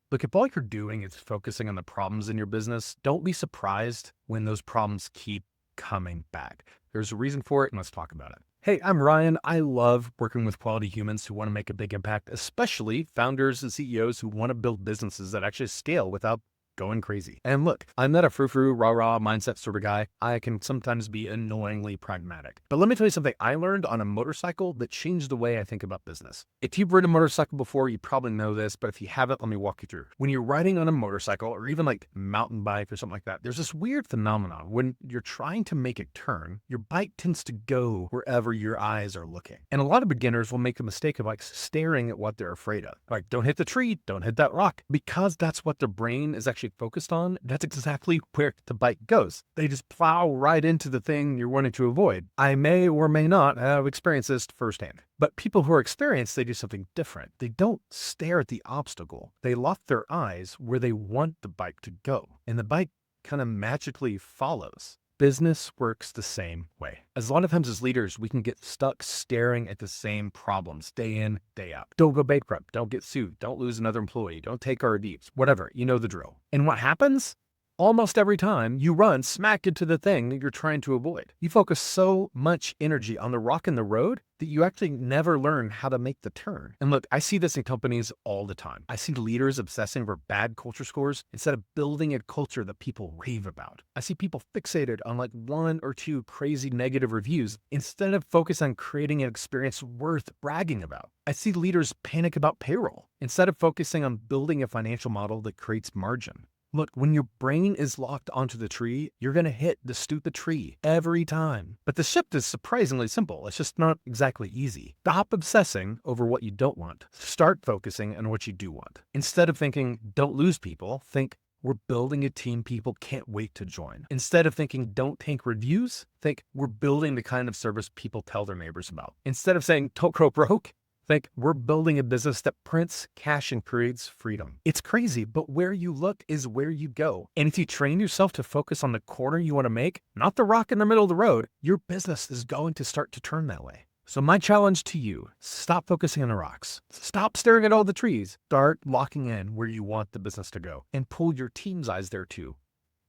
Look, if all you're doing is focusing on the problems in your business, don't be surprised when those problems keep coming back. There's a reason for it, and let's talk about it. Hey, I'm Ryan. I love working with quality humans who want to make a big impact, especially founders and CEOs who want to build businesses that actually scale without going crazy. And look, I'm not a frou-frou, rah-rah mindset sort of guy. I can sometimes be annoyingly pragmatic. But let me tell you something I learned on a motorcycle that changed the way I think about business. If you've ridden a motorcycle before, you probably know this, but if you haven't, let me walk you through. When you're riding on a motorcycle or even like mountain bike or something like that, there's this weird phenomenon. When you're trying to make a turn, your bike tends to go wherever your eyes are looking. And a lot of beginners will make the mistake of like staring at what they're afraid of. Like, don't hit the tree, don't hit that rock, because that's what their brain is actually focused on. That's exactly where the bike goes. They just plow right into the thing you're wanting to avoid. I may or may not have experienced this firsthand. But people who are experienced, they do something different. They don't stare at the obstacle. They lock their eyes where they want the bike to go. And the bike kind of magically follows. Business works the same way. As a lot of times as leaders, we can get stuck staring at the same problems day in, day out. Don't go bankrupt. Don't get sued. Don't lose another employee. Don't take our deeds. Whatever. You know the drill. And what happens? Almost every time you run smack into the thing that you're trying to avoid. You focus so much energy on the rock in the road that you actually never learn how to make the turn. And look, I see this in companies all the time. I see leaders obsessing over bad culture scores instead of building a culture that people rave about. I see people fixated on like one or two crazy negative reviews instead of focus on creating an experience worth bragging about. I see leaders panic about payroll instead of focusing on building a financial model that creates margin. Look, when your brain is locked onto the tree, you're going to hit the stupid tree every time. But the shift is surprisingly simple. It's just not exactly easy. Stop obsessing over what you don't want. Start focusing on what you do want. Instead of thinking, don't lose people, think, we're building a team people can't wait to join. Instead of thinking, don't tank reviews, think, we're building the kind of service people tell their neighbors about. Instead of saying, don't go broke, think, we're building a business that prints cash and creates freedom. It's crazy, but where you look is where you go. And if you train yourself to focus on the corner you want to make, not the rock in the middle of the road, your business is going to start to turn that way. So my challenge to you, stop focusing on the rocks. Stop staring at all the trees. Start locking in where you want the business to go and pull your team's eyes there too.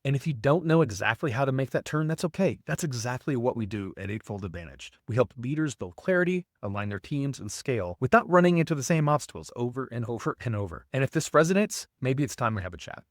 And if you don't know exactly how to make that turn, that's okay. That's exactly what we do at Eightfold Advantage. We help leaders build clarity, align their teams, and scale without running into the same obstacles over and over and over. And if this resonates, maybe it's time we have a chat.